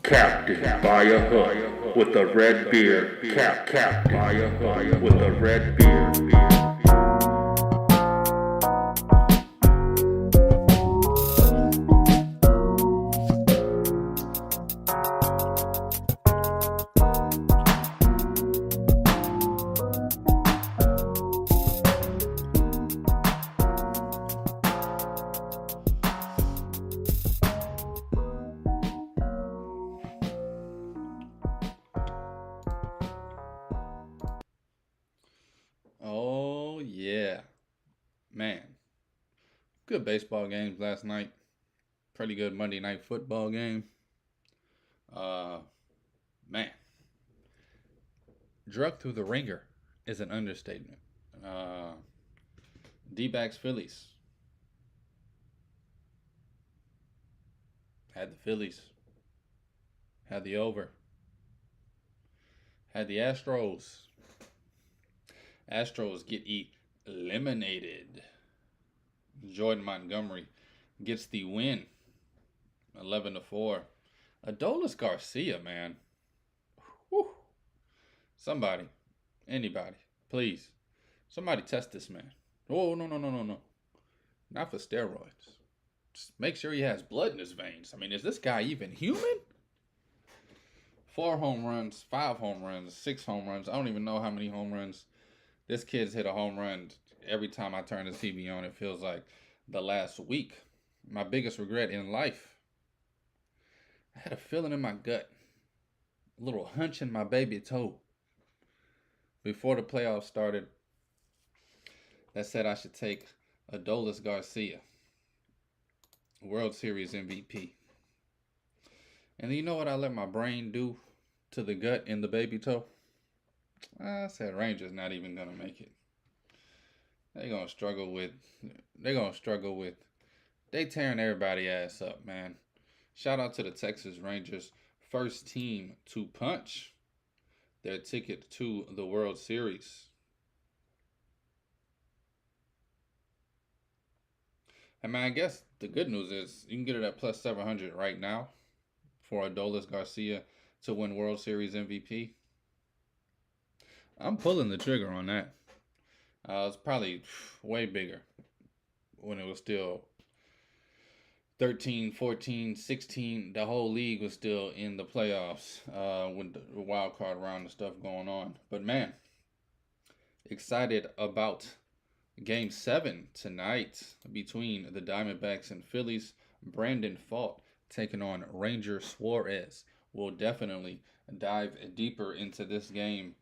Captain by a hook with a red beard. Captain by a hook with a red beard. Oh, yeah. Man, good baseball games last night. Pretty good Monday night football game. Uh, man, drug through the ringer is an understatement. Uh, Dbacks Phillies had the Phillies, had the over, had the Astros. Astros get eliminated. Jordan Montgomery gets the win, 11-4. Adolis Garcia, man. Whew. Somebody, anybody, please, somebody test this man. Oh, no, no, no, no, no. Not for steroids. Just make sure he has blood in his veins. I mean, is this guy even human? 4 home runs, 5 home runs, 6 home runs. I don't even know how many home runs. This kid's hit a home run every time I turn the TV on. It feels like the last week. My biggest regret in life. I had a feeling in my gut, a little hunch in my baby toe before the playoffs started that said I should take Adolis Garcia, World Series MVP. And you know what I let my brain do to the gut and the baby toe? I said Rangers not even gonna make it. They're gonna struggle with. They tearing everybody ass up, man. Shout out to the Texas Rangers, first team to punch their ticket to the World Series. And man, I guess the good news is you can get it at plus 700 right now for Adolis Garcia to win World Series MVP. I'm pulling the trigger on that. It's probably way bigger when it was still 13, 14, 16. The whole league was still in the playoffs with the wild card round and stuff going on. But man, excited about Game 7 tonight between the Diamondbacks and Phillies. Brandon Pfaadt taking on Ranger Suarez. We'll definitely dive deeper into this game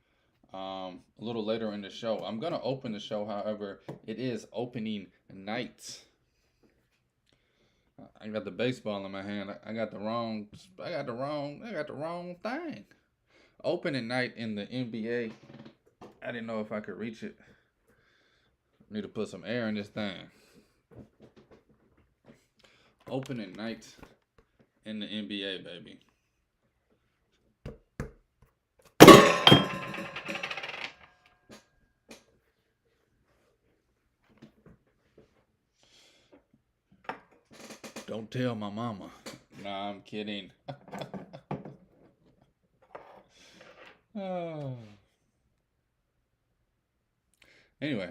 a little later in the show. I'm going to open the show, however, it is opening night. I got the baseball in my hand. I got the wrong thing. Opening night in the NBA. I didn't know if I could reach it. Need to put some air in this thing. Opening night in the NBA, baby. Don't tell my mama. Nah, I'm kidding. Oh. Anyway,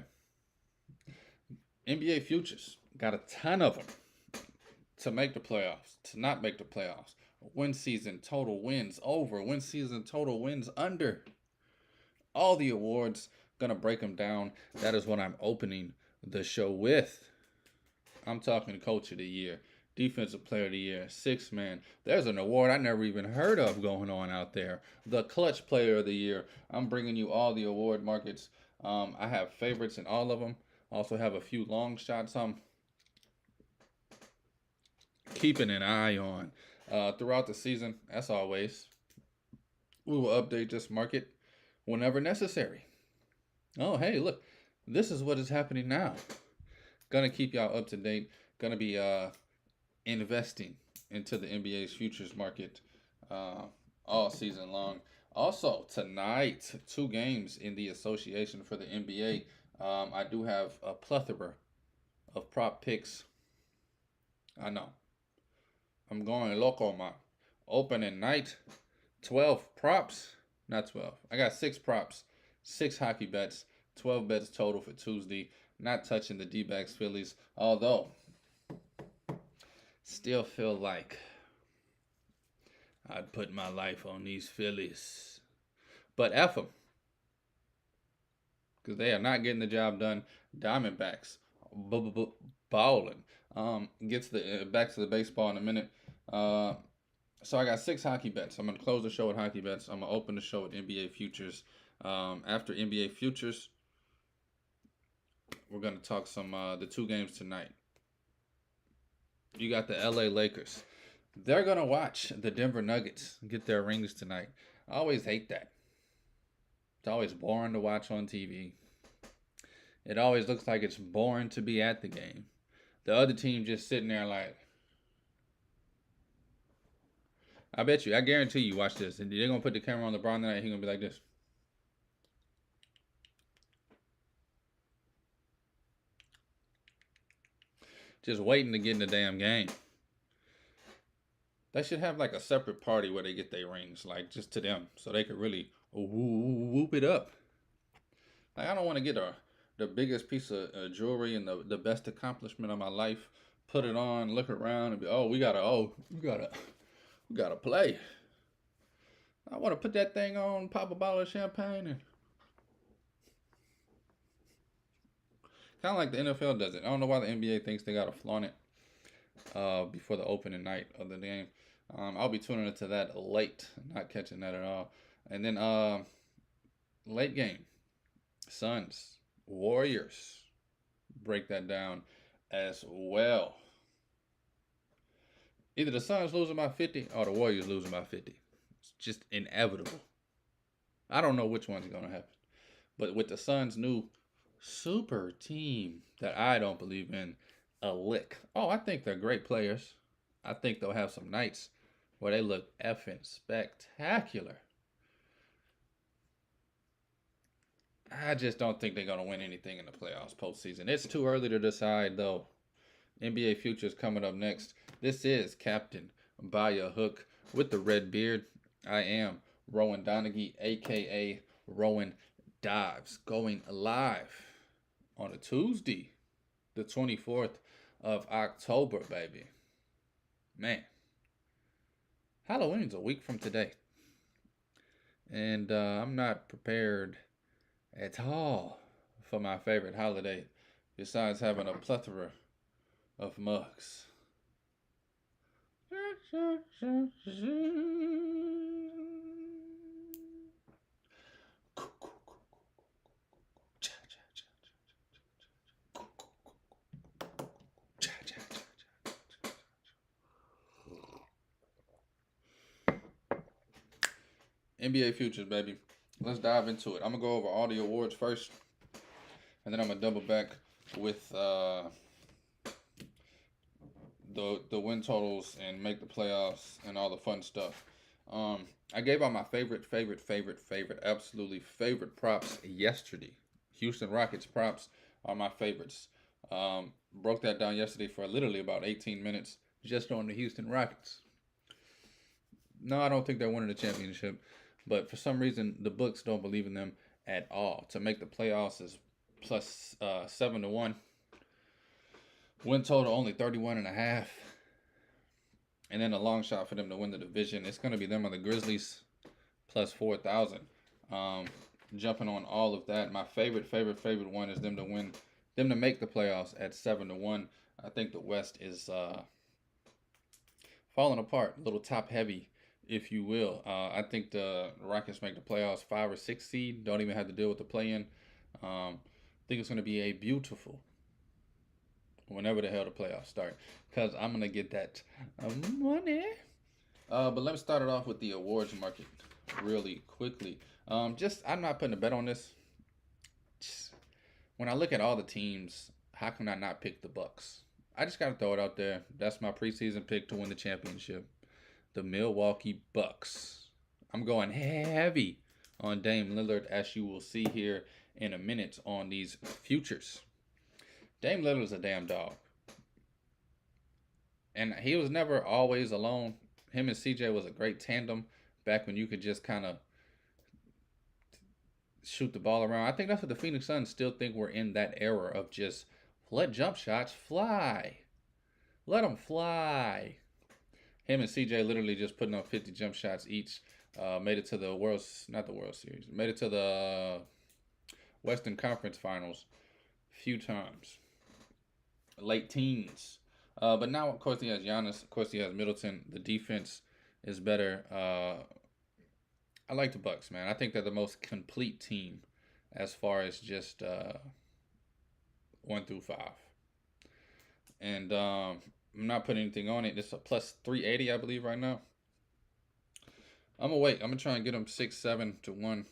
NBA futures got a ton of them to make the playoffs, to not make the playoffs. Win season total wins over, win season total wins under. All the awards, gonna break them down. That is what I'm opening the show with. I'm talking Coach of the Year, Defensive Player of the Year, Sixth Man. There's an award I never even heard of going on out there. The Clutch Player of the Year. I'm bringing you all the award markets. I have favorites in all of them. Also have a few long shots I'm keeping an eye on throughout the season. As always, we will update this market whenever necessary. Oh, hey, look. This is what is happening now. Gonna keep y'all up to date. Gonna be investing into the NBA's futures market all season long. Also, tonight, 2 games in the association for the NBA. I do have a plethora of prop picks. I know. I'm going loco, man. opening night. 12 props. Not 12. I got 6 props. 6 hockey bets. 12 bets total for Tuesday. Not touching the Dbacks Phillies. Although, still feel like I'd put my life on these Phillies. But F them. Because they are not getting the job done. Diamondbacks. Balling. Gets the back to the baseball in a minute. So I got 6 hockey bets. I'm going to close the show with hockey bets. I'm going to open the show with NBA futures. After NBA futures, we're going to talk some the 2 games tonight. You got the LA Lakers. They're going to watch the Denver Nuggets get their rings tonight. I always hate that. It's always boring to watch on TV. It always looks like it's boring to be at the game. The other team just sitting there like, I bet you, I guarantee you, watch this. And they're going to put the camera on LeBron tonight. He's going to be like this. Just waiting to get in the damn game. They should have like a separate party where they get their rings, like just to them, so they could really whoop it up. Like, I don't want to get the biggest piece of jewelry and the best accomplishment of my life, put it on, look around, and be, we gotta play. I want to put that thing on, pop a bottle of champagne, and kind of like the NFL does it. I don't know why the NBA thinks they gotta flaunt it before the opening night of the game. I'll be tuning into that late, not catching that at all. And then late game, Suns, Warriors, break that down as well. Either the Suns losing by 50 or the Warriors losing by 50. It's just inevitable. I don't know which one's going to happen. But with the Suns' new super team that I don't believe in a lick. I think they're great players. I think they'll have some nights where they look effing spectacular. I just don't think they're going to win anything in the playoffs postseason. It's too early to decide, though. NBA futures coming up next. This is Captain by a Hook with the red beard. I am Rowan Donaghy, a.k.a. Rowan Dives, going live on a Tuesday, the 24th of October, baby. Man, Halloween's a week from today. And I'm not prepared at all for my favorite holiday, besides having a plethora of mugs. NBA futures, baby. Let's dive into it. I'm going to go over all the awards first, and then I'm going to double back with the win totals and make the playoffs and all the fun stuff. I gave out my favorite, absolutely favorite props yesterday. Houston Rockets props are my favorites. Broke that down yesterday for literally about 18 minutes just on the Houston Rockets. No, I don't think they're winning the championship. But for some reason, the books don't believe in them at all. To make the playoffs is plus 7-1. Win total only 31.5. And then a long shot for them to win the division. It's going to be them or the Grizzlies plus 4,000. Jumping on all of that. My favorite one is them to make the playoffs at 7-1. I think the West is falling apart, a little top heavy, if you will. I think the Rockets make the playoffs 5 or 6 seed. Don't even have to deal with the play-in. I think it's going to be a beautiful, whenever the hell the playoffs start, because I'm going to get that money. But let me start it off with the awards market really quickly. I'm not putting a bet on this. When I look at all the teams, how can I not pick the Bucks? I just got to throw it out there. That's my preseason pick to win the championship. The Milwaukee Bucks. I'm going heavy on Dame Lillard, as you will see here in a minute on these futures. Dame Lillard's a damn dog. And he was never always alone. Him and CJ was a great tandem back when you could just kind of shoot the ball around. I think that's what the Phoenix Suns still think we're in that era of just let jump shots fly. Let them fly. Him and CJ literally just putting up 50 jump shots each. Made it to the not the World Series, made it to the Western Conference Finals a few times. Late teens. But now, of course, he has Giannis. Of course, he has Middleton. The defense is better. I like the Bucks, man. I think they're the most complete team as far as just 1 through 5. And I'm not putting anything on it. It's a plus 380, I believe, right now. I'm gonna wait. I'm gonna try and get them 6-7-1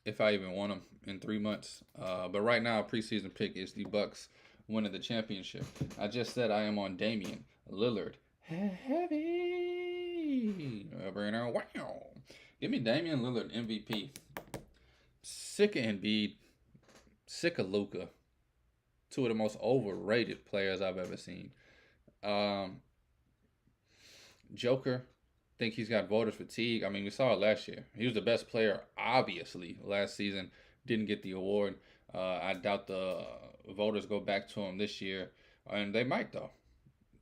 if I even want them in 3 months. But right now, a preseason pick is the Bucks winning the championship. I just said I am on Damian Lillard. Heavy. Wow. Give me Damian Lillard MVP. Sick of Embiid. Sick of Luka. Two of the most overrated players I've ever seen. Joker. Think he's got voters fatigue. I mean, we saw it last year. He was the best player, obviously, last season. Didn't get the award. I doubt the voters go back to him this year. And they might, though.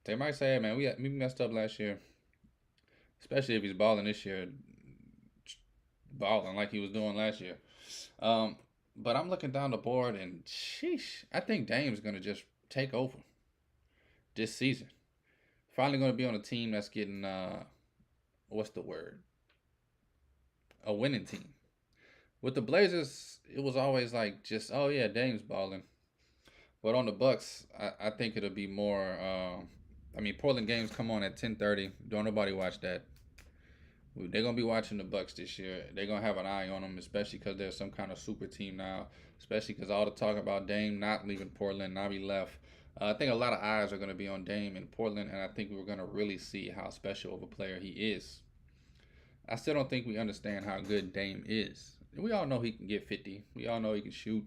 They might say, hey, man, we messed up last year. Especially if he's balling this year. Balling like he was doing last year. But I'm looking down the board, and sheesh, I think Dame's going to just take over this season. Finally going to be on a team that's getting, what's the word? A winning team. With the Blazers, it was always like just, oh yeah, Dame's balling. But on the Bucks, I think it'll be more. Portland games come on at 10:30. Don't nobody watch that. They're gonna be watching the Bucks this year. They're gonna have an eye on them, especially because they're some kind of super team now. Especially because all the talk about Dame not leaving Portland, now he left. I think a lot of eyes are gonna be on Dame in Portland, and I think we're gonna really see how special of a player he is. I still don't think we understand how good Dame is. We all know he can get 50. We all know he can shoot.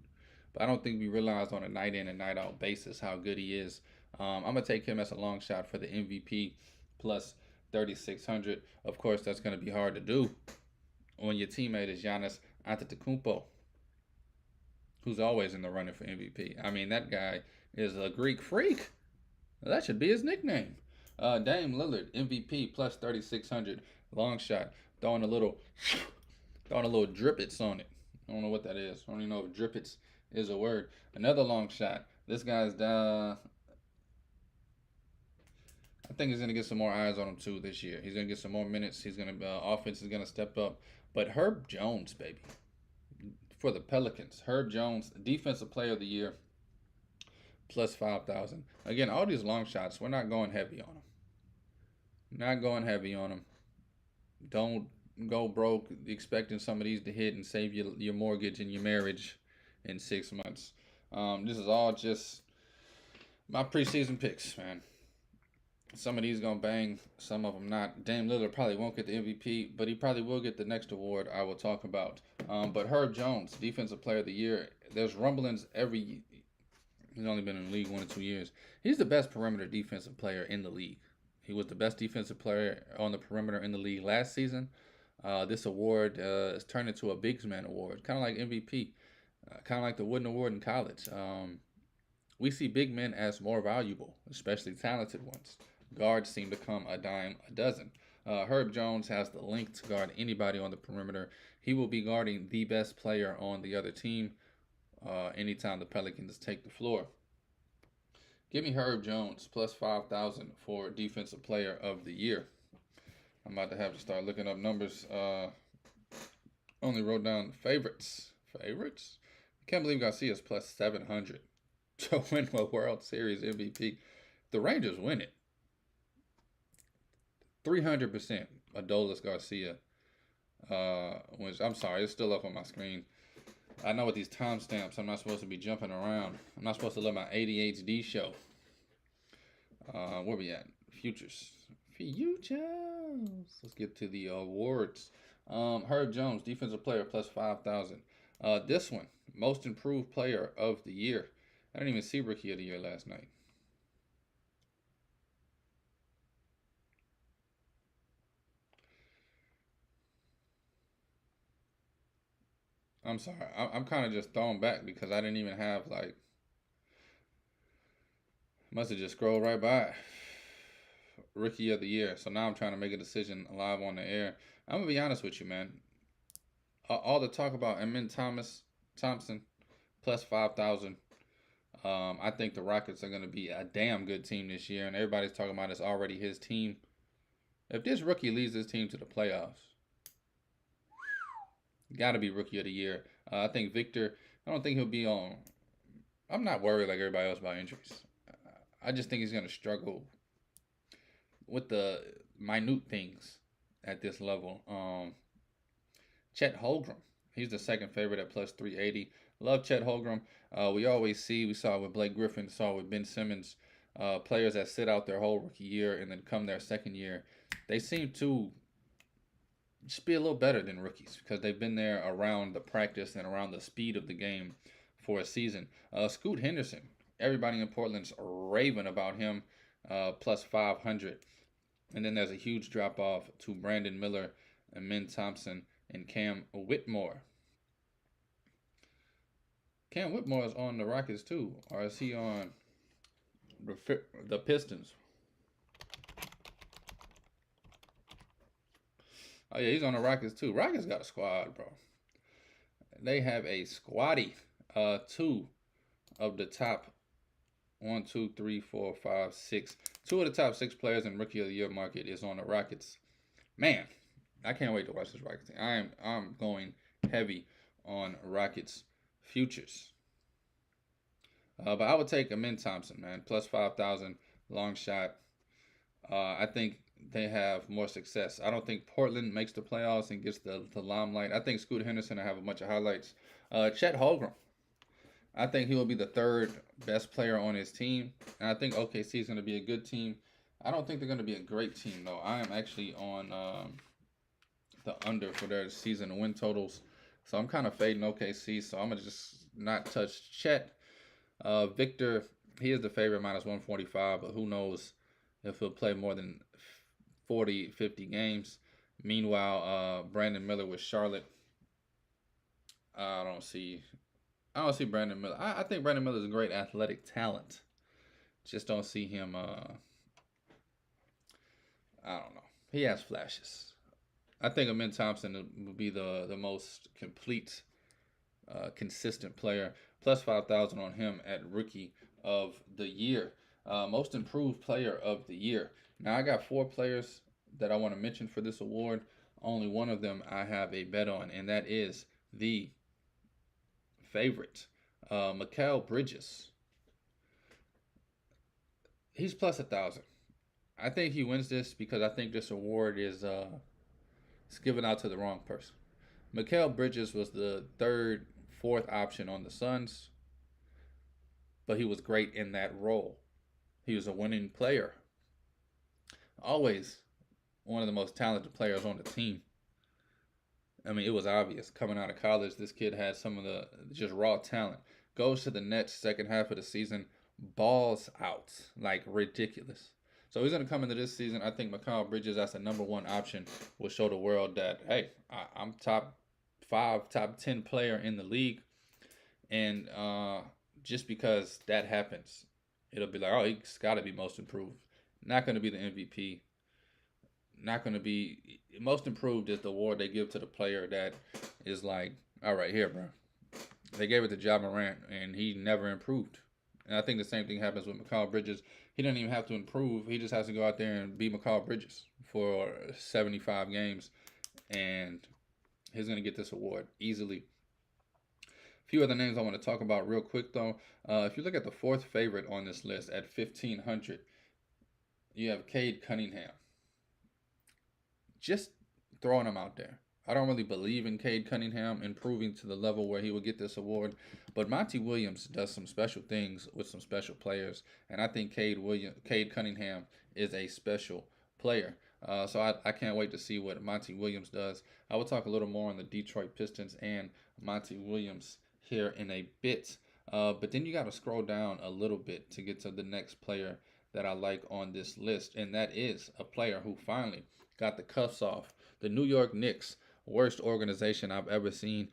But I don't think we realize on a night in and night out basis how good he is. I'm going to take him as a long shot for the MVP plus 3,600. Of course, that's going to be hard to do when your teammate is Giannis Antetokounmpo, who's always in the running for MVP. I mean, that guy is a Greek freak. That should be his nickname. Dame Lillard, MVP plus 3,600. Long shot. Throwing a little drippets on it. I don't know what that is. I don't even know if drippets is a word. Another long shot. This guy's down. I think he's gonna get some more eyes on him too this year. He's gonna get some more minutes. He's gonna offense is gonna step up. But Herb Jones, baby, for the Pelicans. Herb Jones, Defensive Player of the Year, plus 5,000. Again, all these long shots, we're not going heavy on them. Not going heavy on them. Don't go broke expecting some of these to hit and save your mortgage and your marriage in 6 months. This is all just my preseason picks, man. Some of these gonna bang, some of them not. Dame Lillard probably won't get the MVP, but he probably will get the next award I will talk about. But Herb Jones, Defensive Player of the Year, there's rumblings every. He's only been in the league 1 or 2 years. He's the best perimeter defensive player in the league. He was the best defensive player on the perimeter in the league last season. This award is turned into a Bigs Man award, kind of like MVP, kind of like the Wooden Award in college. We see big men as more valuable, especially talented ones. Guards seem to come a dime a dozen. Herb Jones has the length to guard anybody on the perimeter. He will be guarding the best player on the other team anytime the Pelicans take the floor. Give me Herb Jones plus 5,000 for Defensive Player of the Year. I'm about to have to start looking up numbers. Only wrote down favorites. Favorites? I can't believe Garcia's plus 700 to win a World Series MVP. The Rangers win it. 300% Adolis Garcia. Which, I'm sorry, it's still up on my screen. I know with these timestamps, I'm not supposed to be jumping around. I'm not supposed to let my ADHD show. Where we at? Futures. Let's get to the awards. Herb Jones, Defensive Player, plus 5,000. This one, Most Improved Player of the Year. I didn't even see Rookie of the Year last night. I'm sorry. I'm kind of just thrown back because I didn't even have like. Must have just scrolled right by. Rookie of the year. So now I'm trying to make a decision live on the air. I'm gonna be honest with you, man. All the talk about Thompson plus 5,000. I think the Rockets are gonna be a damn good team this year, and everybody's talking about it's already his team. If this rookie leads this team to the playoffs, got to be rookie of the year. I think Victor. I don't think he'll be on. I'm not worried like everybody else about injuries. I just think he's gonna struggle with the minute things at this level. Chet Holmgren, he's the second favorite at plus 380. Love Chet Holmgren. We saw it with Blake Griffin, saw it with Ben Simmons. Players that sit out their whole rookie year and then come their second year, they seem to just be a little better than rookies because they've been there around the practice and around the speed of the game for a season. Scoot Henderson, everybody in Portland's raving about him, plus 500. And then there's a huge drop off to Brandon Miller and Min Thompson and Cam Whitmore. Cam Whitmore is on the Rockets too, or is he on the Pistons? Oh yeah, he's on the Rockets too. Rockets got a squad, bro. They have a squaddy. Two of the top one, two, three, four, five, six. Two of the top six players in Rookie of the Year market is on the Rockets. Man, I can't wait to watch this Rockets team. I'm going heavy on Rockets futures. But I would take Amin Thompson, man, plus 5,000, long shot. I think they have more success. I don't think Portland makes the playoffs and gets the limelight. I think Scoot Henderson will have a bunch of highlights. Chet Holmgren, I think he will be the third best player on his team. And I think OKC is going to be a good team. I don't think they're going to be a great team, though. I am actually on the under for their season win totals. So I'm kind of fading OKC. So I'm going to just not touch Chet. Victor, he is the favorite, minus 145. But who knows if he'll play more than 40, 50 games. Meanwhile, Brandon Miller with Charlotte. I don't see Brandon Miller. I think Brandon Miller is a great athletic talent. Just don't see him. I don't know. He has flashes. I think Amin Thompson will be the most complete, consistent player. Plus 5,000 on him at Rookie of the Year. Most Improved Player of the Year. Now I got 4 players that I want to mention for this award. Only one of them I have a bet on, and that is the favorite, Mikal Bridges. He's plus 1,000. I think he wins this because I think this award is it's given out to the wrong person. Mikal Bridges was the third, fourth option on the Suns, but he was great in that role. He was a winning player. Always one of the most talented players on the team. I mean, it was obvious coming out of college. This kid had some of the just raw talent. Goes to the Nets second half of the season, balls out like ridiculous. So he's going to come into this season. I think Mikal Bridges, as the number one option, will show the world that, hey, I'm top 5, top 10 player in the league. And just because that happens, it'll be like, oh, he's got to be most improved. Not going to be the MVP. Not going to be most improved is the award they give to the player that is like, all right, here, bro. They gave it to Ja Morant, and he never improved. And I think the same thing happens with Mikal Bridges. He doesn't even have to improve. He just has to go out there and be Mikal Bridges for 75 games, and he's going to get this award easily. A few other names I want to talk about real quick, though. If you look at the fourth favorite on this list at 1,500, you have Cade Cunningham. Just throwing him out there. I don't really believe in Cade Cunningham improving to the level where he would get this award, but Monty Williams does some special things with some special players, and I think Cade Cunningham is a special player. So I can't wait to see what Monty Williams does. I will talk a little more on the Detroit Pistons and Monty Williams here in a bit. But then you got to scroll down a little bit to get to the next player that I like on this list, and that is a player who finally got the cuffs off. The New York Knicks worst organization I've ever seen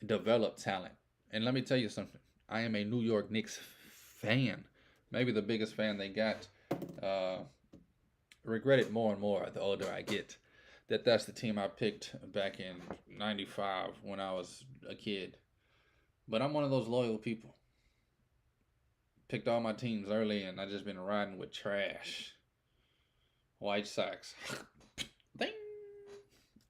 develop talent. And let me tell you something. I am a New York Knicks fan. Maybe the biggest fan they got. Uh, Regret it more and more the older I get. That's the team I picked back in '95 when I was a kid. But I'm one of those loyal people. Picked all my teams early, and I just been riding with trash. White Sox. Ding.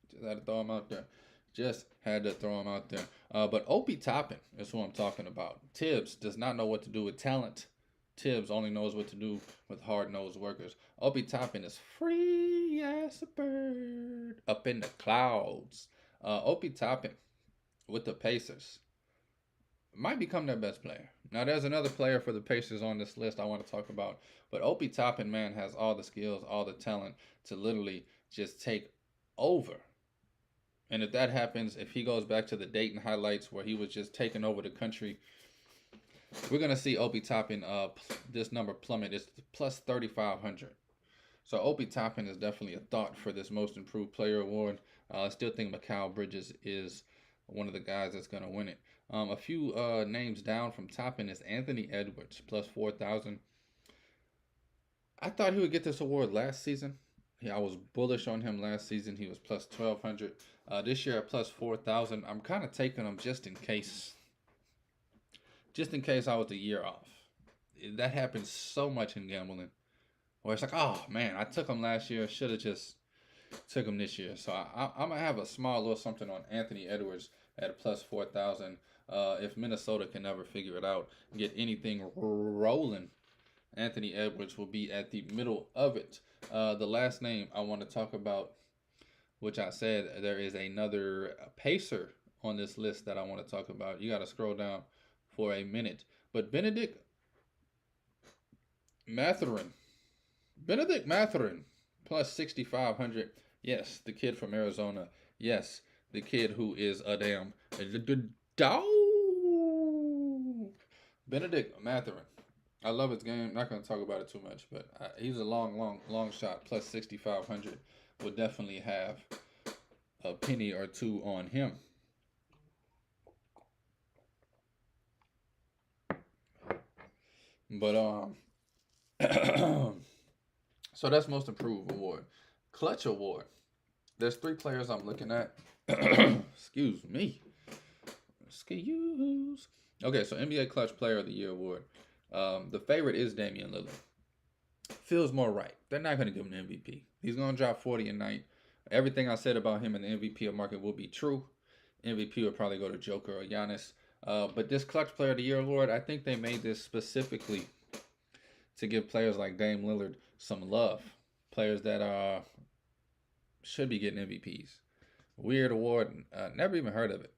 Just had to throw them out there. Just had to throw them out there. But Opie Toppin is who I'm talking about. Tibbs does not know what to do with talent. Tibbs only knows what to do with hard-nosed workers. Opie Toppin is free as a bird up in the clouds. Opie Toppin with the Pacers might become their best player. Now, there's another player for the Pacers on this list I want to talk about. But Opie Toppin, man, has all the skills, all the talent to literally just take over. And if that happens, if he goes back to the Dayton highlights where he was just taking over the country, we're going to see Opie Toppin, this number plummet. It's plus 3,500. So Opie Toppin is definitely a thought for this Most Improved Player award. I still think Mikal Bridges is one of the guys that's going to win it. A few names down from Toppin is Anthony Edwards, plus 4,000. I thought he would get this award last season. Yeah, I was bullish on him last season. He was plus 1,200. This year at plus 4,000. I'm kind of taking him just in case. Just in case I was a year off. That happens so much in gambling. Where it's like, oh man, I took him last year. Should have just took him this year. So I'm going to have a small little something on Anthony Edwards at a plus 4,000. If Minnesota can never figure it out, get anything rolling, Anthony Edwards will be at the middle of it. The last name I want to talk about, which I said there is another Pacer on this list that I want to talk about. You got to scroll down for a minute. But Benedict Mathurin, plus 6,500. Yes, the kid from Arizona. Yes, the kid who is a damn dog. Benedict Mathurin. I love his game. Not going to talk about it too much, but he's a long shot. Plus 6,500. Will definitely have a penny or two on him. But so that's Most Improved award. Clutch award. There's 3 players I'm looking at. Excuse me. Okay, so NBA Clutch Player of the Year award. The favorite is Damian Lillard. Feels more right. They're not going to give him an MVP. He's going to drop 40 a night. Everything I said about him in the MVP market will be true. MVP will probably go to Joker or Giannis. But this Clutch Player of the Year award, I think they made this specifically to give players like Dame Lillard some love. Players that should be getting MVPs. Weird award. Never even heard of it.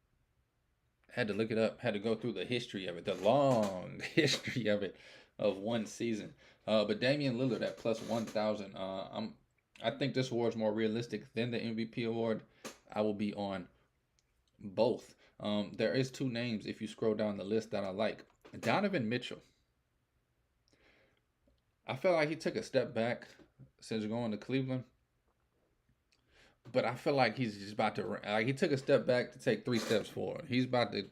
Had to look it up. Had to go through the history of it. The long history of it. Of one season. But Damian Lillard at plus 1,000. I think this award's more realistic than the MVP award. I will be on both. There is 2 names if you scroll down the list that I like. Donovan Mitchell. I feel like he took a step back since going to Cleveland. But I feel like he's just about to... he took a step back to take 3 steps forward. He's about to...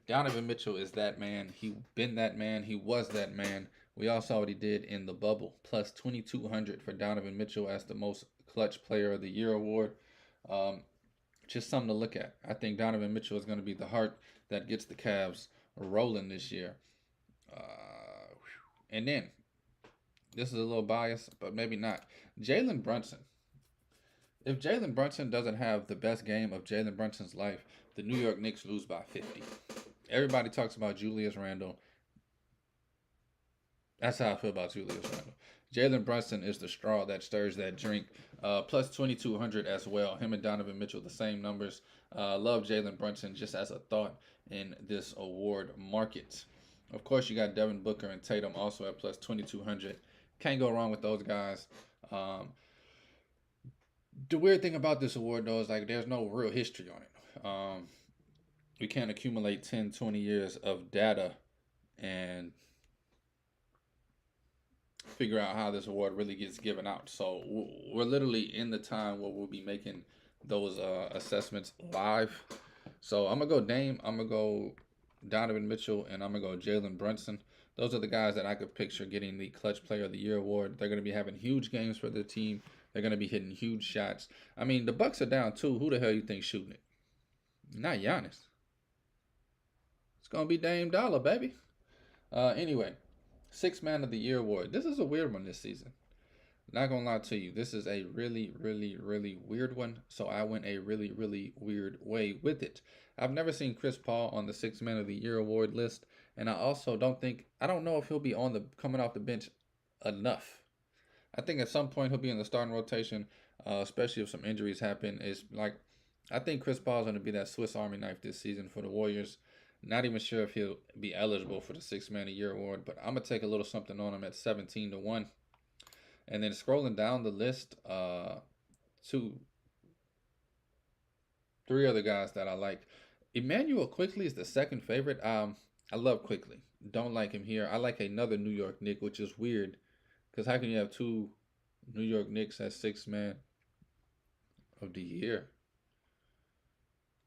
Donovan Mitchell is that man. He been that man. He was that man. We all saw what he did in the bubble. Plus 2,200 for Donovan Mitchell as the Most Clutch Player of the Year award. Just something to look at. I think Donovan Mitchell is going to be the heart that gets the Cavs rolling this year. And then, this is a little biased, but maybe not. Jalen Brunson. If Jalen Brunson doesn't have the best game of Jalen Brunson's life, the New York Knicks lose by 50. Everybody talks about Julius Randle. That's how I feel about Julius Randle. Jalen Brunson is the straw that stirs that drink. Plus 2,200 as well. Him and Donovan Mitchell, the same numbers. Love Jalen Brunson just as a thought in this award market. Of course, you got Devin Booker and Tatum also at plus 2,200. Can't go wrong with those guys. The weird thing about this award, though, is like there's no real history on it. We can't accumulate 10, 20 years of data and figure out how this award really gets given out. So we're literally in the time where we'll be making those assessments live. So I'm gonna go Dame. I'm gonna go Donovan Mitchell, and I'm gonna go Jalen Brunson. Those are the guys that I could picture getting the Clutch Player of the Year award. They're gonna be having huge games for their team. They're gonna be hitting huge shots. I mean, the Bucks are down too. Who the hell you think shooting it? Not Giannis. It's gonna be Dame Dollar, baby. Anyway, Six Man of the Year award. This is a weird one this season. Not gonna lie to you, this is a really, really, really weird one. So I went a really, really weird way with it. I've never seen Chris Paul on the Six Man of the Year award list, and I don't know if he'll be on the coming off the bench enough. I think at some point he'll be in the starting rotation, especially if some injuries happen. It's like I think Chris Paul's going to be that Swiss Army knife this season for the Warriors. Not even sure if he'll be eligible for the Six Man of the Year award, but I'm gonna take a little something on him at 17-1. And then scrolling down the list, two, three other guys that I like. Emmanuel Quickly is the second favorite. I love Quickly. Don't like him here. I like another New York Knick, which is weird, because how can you have two New York Knicks as Six Man of the Year?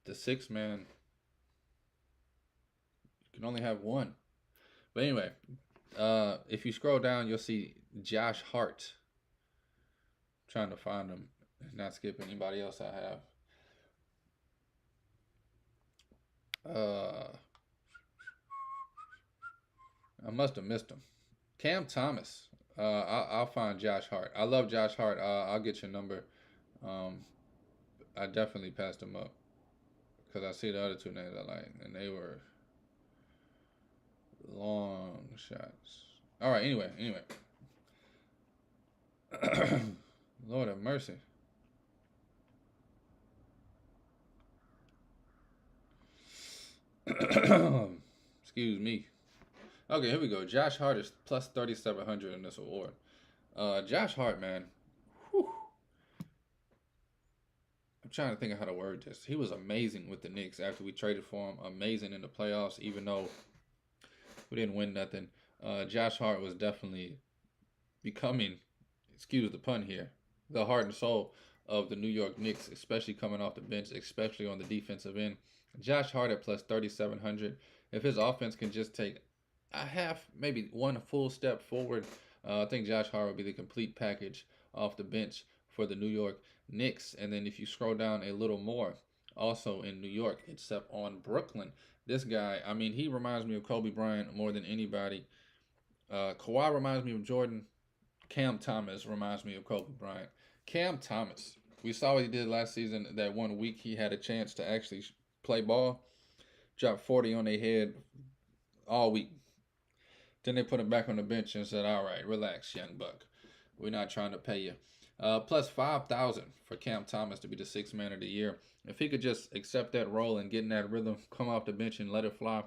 The Six Man, you can only have one. But anyway, if you scroll down, you'll see Josh Hart. Trying to find him, not skip anybody else I have. I must have missed him. Cam Thomas. I'll find Josh Hart. I love Josh Hart. I'll get your number. Um, I definitely passed him up because I see the other two names I like, and they were long shots. All right. Anyway. Lord have mercy. Excuse me. Okay, here we go. Josh Hart is plus 3,700 in this award. Josh Hart, man. Whew. I'm trying to think of how to word this. He was amazing with the Knicks after we traded for him. Amazing in the playoffs, even though we didn't win nothing. Josh Hart was definitely becoming, excuse the pun here, the heart and soul of the New York Knicks, especially coming off the bench, especially on the defensive end. Josh Hart at plus 3,700. If his offense can just take a half, maybe one full step forward, I think Josh Hart will be the complete package off the bench for the New York Knicks. And then if you scroll down a little more, also in New York, except on Brooklyn, this guy, I mean, he reminds me of Kobe Bryant more than anybody. Kawhi reminds me of Jordan. Cam Thomas reminds me of Kobe Bryant. Cam Thomas, we saw what he did last season. That 1 week he had a chance to actually play ball, dropped 40 on their head all week. Then they put him back on the bench and said, "All right, relax, young buck. We're not trying to pay you." Plus 5,000 for Cam Thomas to be the Sixth Man of the Year. If he could just accept that role and get in that rhythm, come off the bench and let it fly,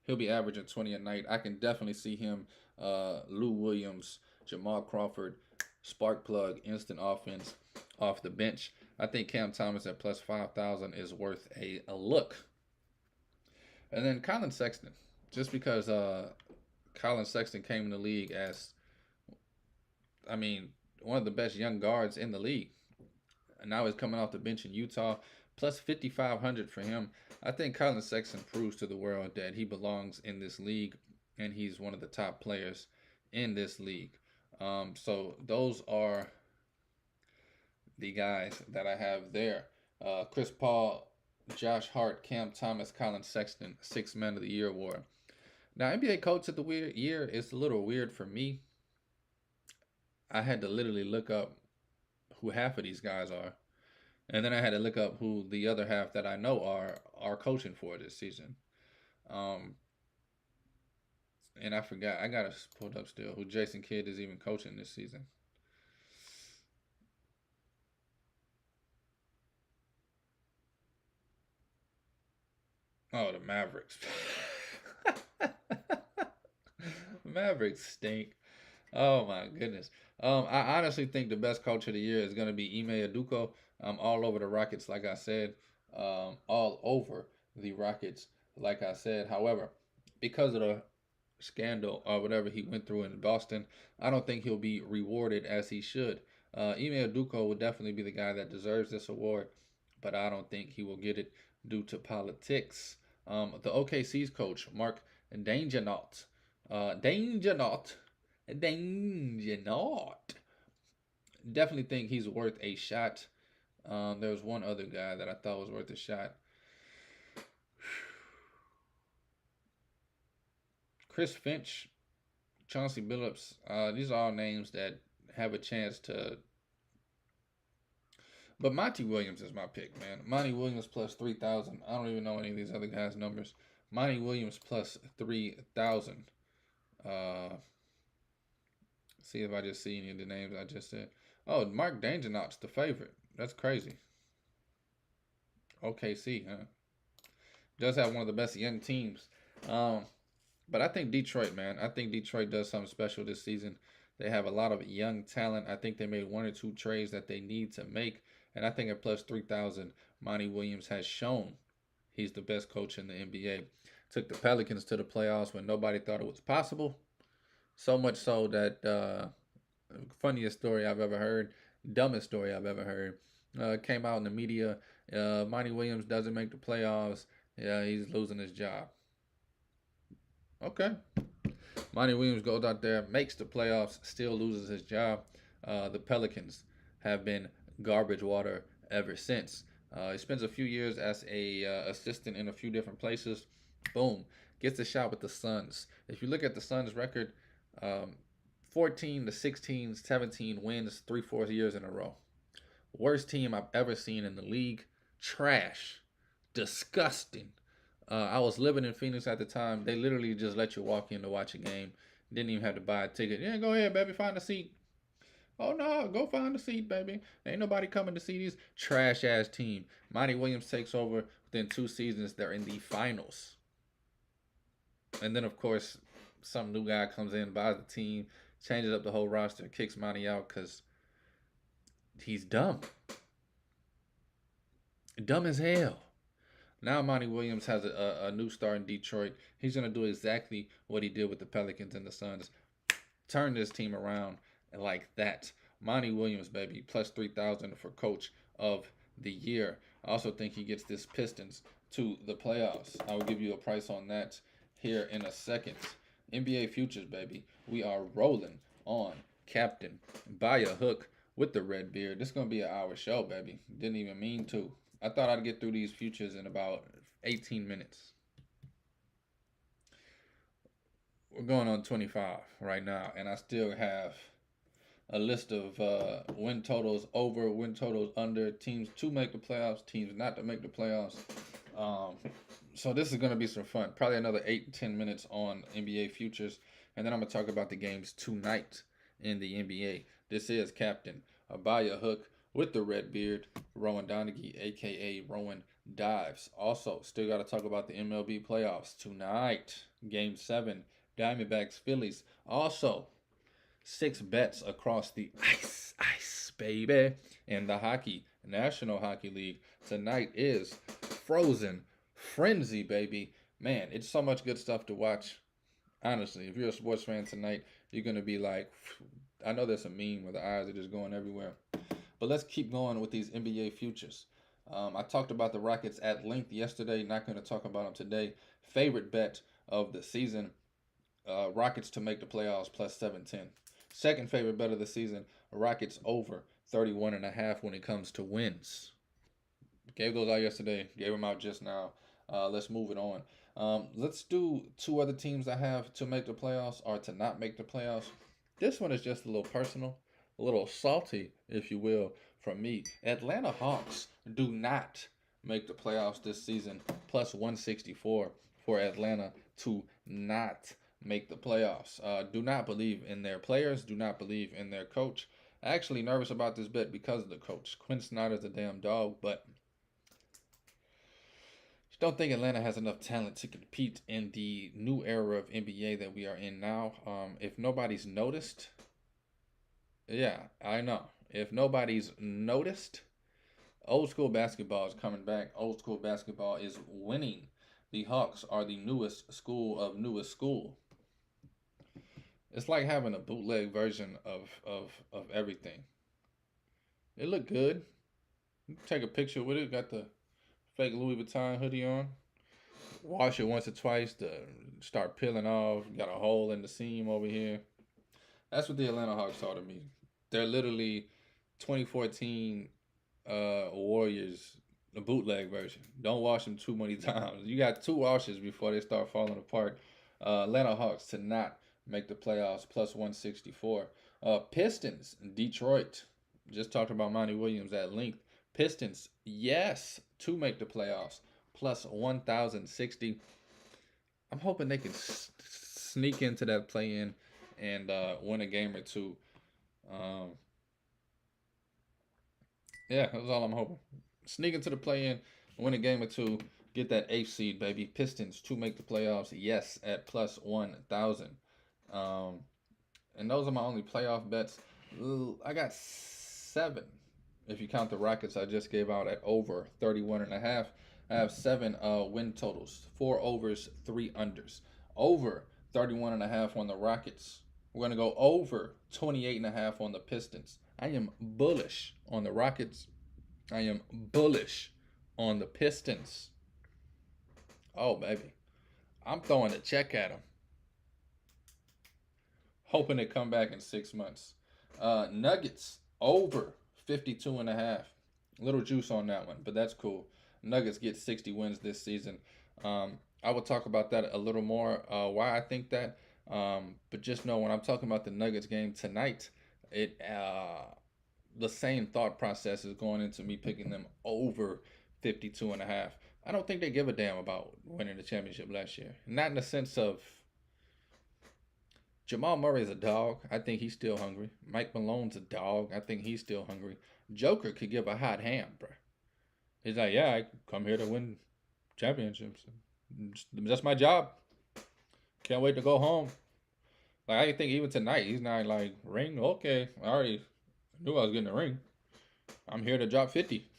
he'll be averaging 20 a night. I can definitely see him, Lou Williams, Jamal Crawford, spark plug, instant offense off the bench. I think Cam Thomas at plus 5,000 is worth a look. And then Colin Sexton, just because Colin Sexton came in the league as, I mean, one of the best young guards in the league. And now he's coming off the bench in Utah, plus 5,500 for him. I think Colin Sexton proves to the world that he belongs in this league and he's one of the top players in this league. So those are the guys that I have there. Chris Paul, Josh Hart, Cam Thomas, Colin Sexton, Sixth Man of the Year award. Now, NBA Coach of the Year is a little weird for me. I had to literally look up who half of these guys are. And then I had to look up who the other half that I know are coaching for this season. Um, and I forgot. I got to pull up still who Jason Kidd is even coaching this season. Oh, the Mavericks. Mavericks stink. Oh my goodness. I honestly think the best coach of the year is going to be Ime Udoka. All over the Rockets, like I said. All over the Rockets, like I said. However, because of the scandal or whatever he went through in Boston, I don't think he'll be rewarded as he should. Ime Udoka will definitely be the guy that deserves this award. but I don't think he will get it due to politics. The OKC's coach, Mark Dangernaut, Dangernaut, Dangernaut, definitely think he's worth a shot. There's one other guy that I thought was worth a shot. Chris Finch, Chauncey Billups. These are all names that have a chance to. But Monty Williams is my pick, man. Monty Williams plus 3,000. I don't even know any of these other guys' numbers. Monty Williams plus 3,000. Uh, see if I just see any of the names I just said. Oh, Mark Dangernaut's the favorite. That's crazy. OKC, huh? Does have one of the best young teams. Um, but I think Detroit, man. I think Detroit does something special this season. They have a lot of young talent. I think they made one or two trades that they need to make. And I think at plus 3,000, Monty Williams has shown he's the best coach in the NBA. Took the Pelicans to the playoffs when nobody thought it was possible. So much so that funniest story I've ever heard, dumbest story I've ever heard, came out in the media. Monty Williams doesn't make the playoffs. Yeah, he's losing his job. Okay. Monty Williams goes out there, makes the playoffs, still loses his job. The Pelicans have been garbage water ever since. He spends a few years as a assistant in a few different places. Boom, gets a shot with the Suns. If you look at the Suns' record, um, 14 to 16, 17 wins, 3/4 years in a row. Worst team I've ever seen in the league. Trash, disgusting. I was living in Phoenix at the time. They literally just let you walk in to watch a game. Didn't even have to buy a ticket. Yeah, go ahead, baby, find a seat. Oh no, go find a seat, baby. Ain't nobody coming to see these trash ass team. Monty Williams takes over within 2 seasons. They're in the finals. And then of course, some new guy comes in, buys the team, changes up the whole roster, kicks Monty out because he's dumb. Dumb as hell. Now Monty Williams has a new star in Detroit. He's going to do exactly what he did with the Pelicans and the Suns. Turn this team around like that. Monty Williams, baby, plus 3,000 for coach of the year. I also think he gets this Pistons to the playoffs. I will give you a price on that here in a second. NBA futures, baby. We are rolling on Captain by a hook with the red beard. This is going to be an hour show, baby. Didn't even mean to. I thought I'd get through these futures in about 18 minutes. We're going on 25 right now, and I still have a list of win totals over, win totals under, teams to make the playoffs, teams not to make the playoffs. So this is going to be some fun. Probably another 8 to 10 minutes on NBA futures, and then I'm going to talk about the games tonight in the NBA. This is Captain Abaya Hook with the red beard, Rowan Donaghy, a.k.a. Rowan Dives. Also, still got to talk about the MLB playoffs tonight. Game 7, Diamondbacks, Phillies. Also, 6 bets across the ice, baby. And the National Hockey League tonight is Frozen Frenzy, baby. Man, it's so much good stuff to watch. Honestly, if you're a sports fan tonight, you're going to be like, I know there's a meme where the eyes are just going everywhere. But let's keep going with these NBA futures. I talked about the Rockets at length yesterday. Not going to talk about them today. Favorite bet of the season, Rockets to make the playoffs plus 710. Second favorite bet of the season, Rockets over 31.5 when it comes to wins. Gave those out yesterday. Gave them out just now. Let's move it on. Let's do 2 other teams I have to make the playoffs or to not make the playoffs. This one is just a little personal. A little salty, if you will, from me. Atlanta Hawks do not make the playoffs this season. Plus 164 for Atlanta to not make the playoffs. Do not believe in their players. Do not believe in their coach. Actually nervous about this bet because of the coach. Quinn Snyder's a damn dog, but just don't think Atlanta has enough talent to compete in the new era of NBA that we are in now. If nobody's noticed, yeah, I know. If nobody's noticed, old school basketball is coming back. Old school basketball is winning. The Hawks are the newest school of newest school. It's like having a bootleg version of everything. It looked good. Take a picture with it. Got the fake Louis Vuitton hoodie on. Wash it once or twice to start peeling off. Got a hole in the seam over here. That's what the Atlanta Hawks are to me. They're literally 2014 Warriors, the bootleg version. Don't wash them too many times. You got 2 washes before they start falling apart. Atlanta Hawks to not make the playoffs, plus 164. Pistons, Detroit. Just talked about Monty Williams at length. Pistons, yes, to make the playoffs, plus 1,060. I'm hoping they can sneak into that play-in and win a game or two. Um, yeah, that's all I'm hoping. Sneak into the play-in, win a game or two, get that 8th seed, baby. Pistons to make the playoffs, yes, at plus 1,000. Um, and those are my only playoff bets. I got 7, if you count the Rockets I just gave out at over 31.5. I have 7 win totals, 4 overs, 3 unders. Over 31.5 on the Rockets. We're going to go over 28.5 on the Pistons. I am bullish on the Rockets. I am bullish on the Pistons. Oh, baby. I'm throwing a check at them. Hoping to come back in 6 months. Nuggets over 52.5. Little juice on that one, but that's cool. Nuggets get 60 wins this season. I will talk about that a little more, why I think that. But just know when I'm talking about the Nuggets game tonight, the same thought process is going into me picking them over 52.5. I don't think they give a damn about winning the championship last year. Not in the sense of Jamal Murray's a dog. I think he's still hungry. Mike Malone's a dog. I think he's still hungry. Joker could give a hot hand, bro. He's like, yeah, I come here to win championships. That's my job. Can't wait to go home. Like, I think even tonight, he's not like, ring? Okay, I already knew I was getting a ring. I'm here to drop 50.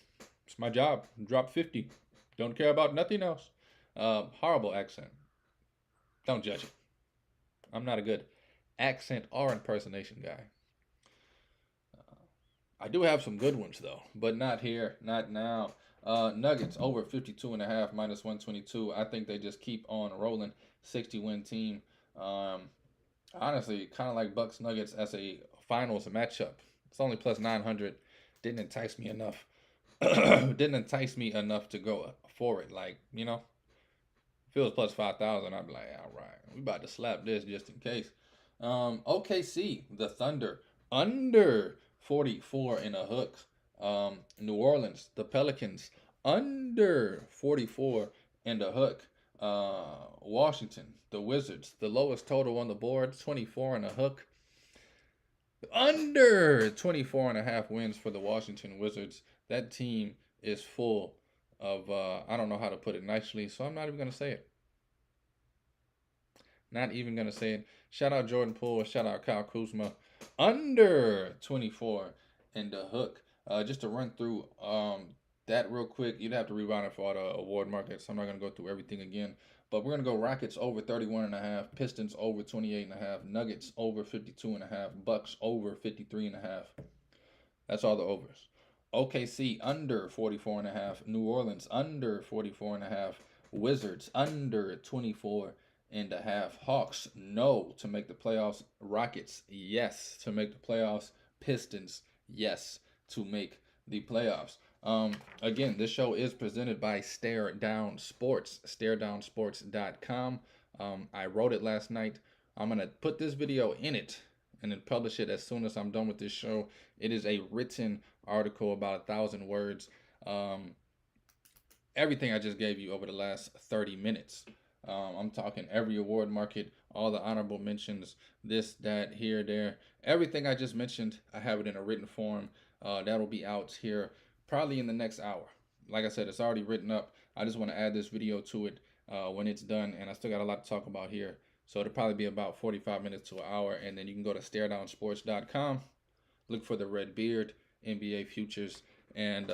It's my job. Drop 50. Don't care about nothing else. Horrible accent. Don't judge it. I'm not a good accent or impersonation guy. I do have some good ones though, but not here, not now. Nuggets over 52.5 minus 122. I think they just keep on rolling. 60-win team. Honestly, kind of like Bucks Nuggets as a finals matchup. It's only plus 900. Didn't entice me enough. Didn't entice me enough to go for it. Like, if it was plus 5,000, I'd be like, all right, we about to slap this just in case. OKC, the Thunder, under 44 in a hook. New Orleans, the Pelicans, under 44 in the hook. Washington, the Wizards, the lowest total on the board, 24 in a hook. Under 24.5 wins for the Washington Wizards. That team is full of, I don't know how to put it nicely, so I'm not even going to say it. Not even going to say it. Shout out Jordan Poole. Shout out Kyle Kuzma. Under 24 in the hook. Just to run through that real quick. You'd have to rewind it for all the award markets. I'm not going to go through everything again. But we're going to go Rockets over 31.5. Pistons over 28.5. Nuggets over 52.5. Bucks over 53.5. That's all the overs. OKC under 44.5. New Orleans under 44.5. Wizards under 24.5. Hawks, no to make the playoffs. Rockets, yes to make the playoffs. Pistons, yes to make the playoffs. Again, this show is presented by Stare Down Sports, staredownsports.com. I wrote it last night. I'm going to put this video in it and then publish it as soon as I'm done with this show. It is a written article, about 1,000 words. Everything I just gave you over the last 30 minutes. I'm talking every award market, all the honorable mentions, this, that, here, there. Everything I just mentioned, I have it in a written form. That'll be out here probably in the next hour. Like I said, it's already written up. I just want to add this video to it when it's done, and I still got a lot to talk about here. So it'll probably be about 45 minutes to an hour, and then you can go to staredownsports.com, look for the Red Beard, NBA futures, and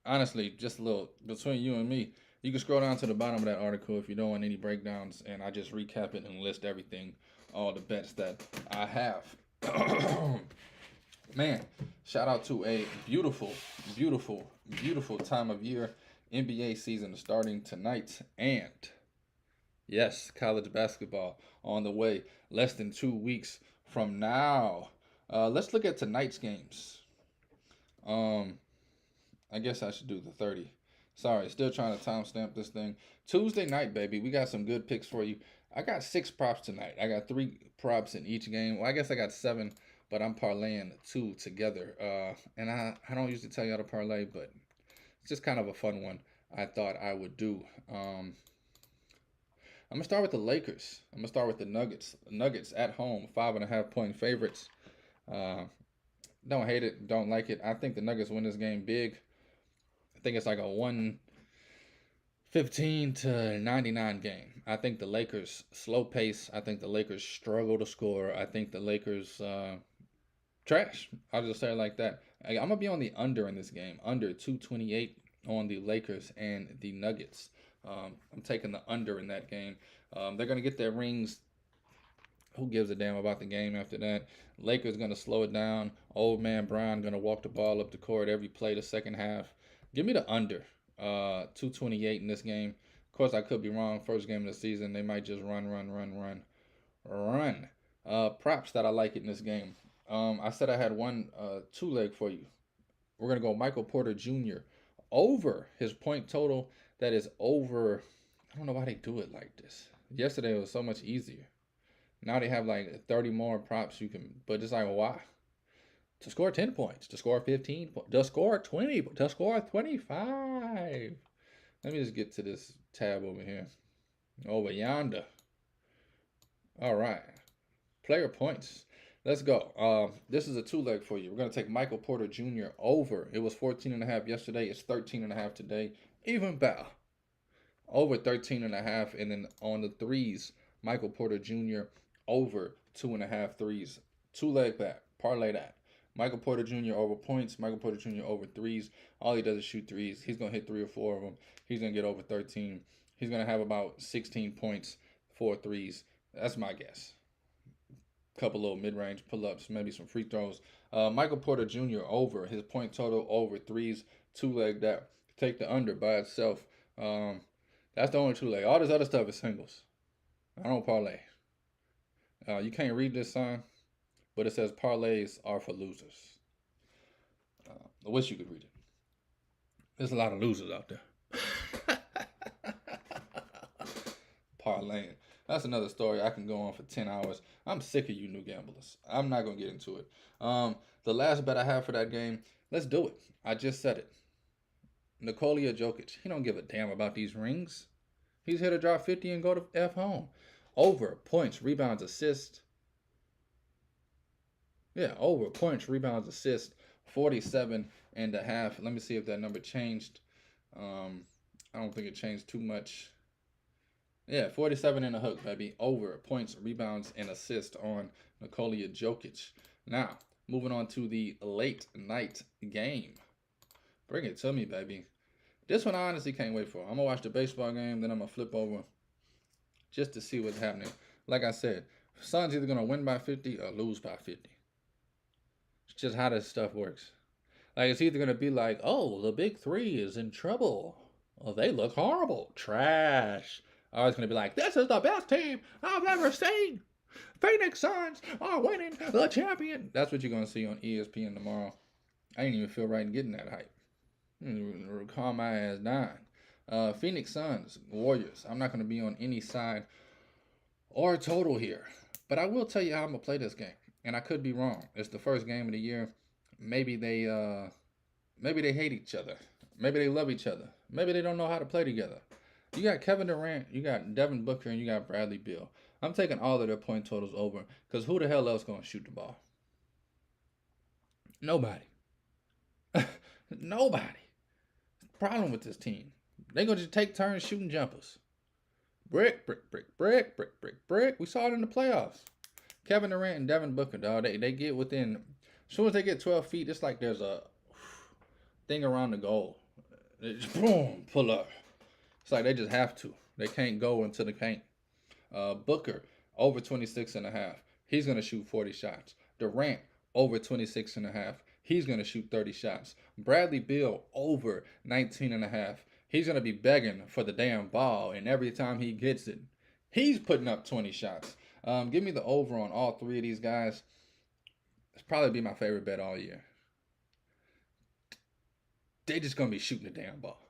honestly, just a little between you and me, you can scroll down to the bottom of that article if you don't want any breakdowns, and I just recap it and list everything, all the bets that I have. Man, shout out to a beautiful, beautiful, beautiful time of year. NBA season is starting tonight. And yes, college basketball on the way. Less than 2 weeks from now. Let's look at tonight's games. Um, I guess I should do the 30. Sorry, still trying to timestamp this thing. Tuesday night, baby. We got some good picks for you. I got 6 props tonight. I got 3 props in each game. Well, I guess I got 7, but I'm parlaying 2 together. And I don't usually tell you how to parlay, but it's just kind of a fun one I thought I would do. I'm gonna start with the Lakers. I'm gonna start with the Nuggets. Nuggets at home, 5.5 point favorites. Uh, don't hate it, don't like it. I think the Nuggets win this game big. I think it's like a 115-99 game. I think the Lakers slow pace. I think the Lakers struggle to score. I think the Lakers trash. I'll just say it like that. I'm gonna be on the under in this game. Under 228 on the Lakers and the Nuggets. I'm taking the under in that game. They're gonna get their rings. Who gives a damn about the game after that? Lakers gonna slow it down. Old man Brown gonna walk the ball up the court every play the second half. Give me the under. 228 in this game. Of course, I could be wrong. First game of the season, they might just run. Props that I like in this game. I said I had one 2-leg for you. We're gonna go Michael Porter Jr. over his point total. That is over. I don't know why they do it like this. Yesterday it was so much easier. Now they have like 30 more props you can, but it's like, why? To score 10 points, to score 15 points, to score 20, to score 25. Let me just get to this tab over here. Over yonder. All right. Player points. Let's go. This is a 2-leg for you. We're going to take Michael Porter Jr. over. It was 14.5 yesterday. It's 13.5 today. Even better. Over 13.5. And then on the threes, Michael Porter Jr. over 2.5 threes. 2-leg back. Parlay that. Michael Porter Jr. over points. Michael Porter Jr. over threes. All he does is shoot threes. He's going to hit 3 or 4 of them. He's going to get over 13. He's going to have about 16 points, 4 threes. That's my guess. Couple little mid-range pull-ups, maybe some free throws. Michael Porter Jr. over his point total, over threes, 2-leg that. Take the under by itself. That's the only 2-leg. All this other stuff is singles. I don't parlay. You can't read this sign, but it says parlays are for losers. I wish you could read it. There's a lot of losers out there. Parlaying. That's another story. I can go on for 10 hours. I'm sick of you new gamblers. I'm not going to get into it. The last bet I have for that game, let's do it. I just said it. Nikola Jokic, he don't give a damn about these rings. He's here to drop 50 and go to F home. Over points, rebounds, assists. Yeah, over points, rebounds, assists, 47.5. Let me see if that number changed. I don't think it changed too much. Yeah, 47 and a hook, baby. Over points, rebounds, and assists on Nikola Jokic. Now, moving on to the late night game. Bring it to me, baby. This one I honestly can't wait for. I'm going to watch the baseball game, then I'm going to flip over just to see what's happening. Like I said, Suns either going to win by 50 or lose by 50. It's just how this stuff works. Like, it's either going to be like, oh, the big three is in trouble. Oh, they look horrible. Trash. Or it's going to be like, this is the best team I've ever seen. Phoenix Suns are winning the champion. That's what you're going to see on ESPN tomorrow. I didn't even feel right getting that hype. Calm my ass down. Phoenix Suns, Warriors. I'm not going to be on any side or total here. But I will tell you how I'm going to play this game. And I could be wrong. It's the first game of the year. Maybe they hate each other. Maybe they love each other. Maybe they don't know how to play together. You got Kevin Durant, you got Devin Booker, and you got Bradley Beal. I'm taking all of their point totals over because who the hell else going to shoot the ball? Nobody. Nobody. Problem with this team. They're going to just take turns shooting jumpers. Brick. We saw it in the playoffs. Kevin Durant and Devin Booker, dog, they get within, as soon as they get 12 feet, it's like there's a thing around the goal. They just, boom, pull up. It's like they just have to. They can't go into the paint. Booker, over 26.5. He's going to shoot 40 shots. Durant, over 26.5. He's going to shoot 30 shots. Bradley Beal over 19.5. He's going to be begging for the damn ball, and every time he gets it, he's putting up 20 shots. Give me the over on all three of these guys. It's probably be my favorite bet all year. They're just going to be shooting the damn ball.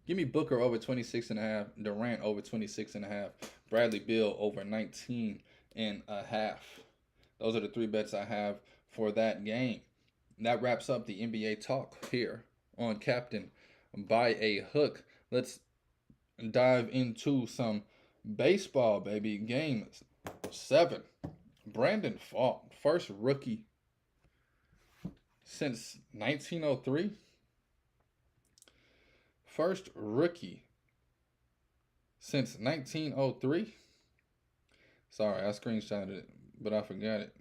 Give me Booker over 26.5, Durant over 26.5, Bradley Beal over 19.5. Those are the three bets I have for that game. That wraps up the NBA talk here on Captain by a Hook. Let's dive into some baseball, baby. Game 7. Brandon Pfaadt, first rookie since 1903. First rookie since 1903. Sorry, I screenshotted it, but I forgot it.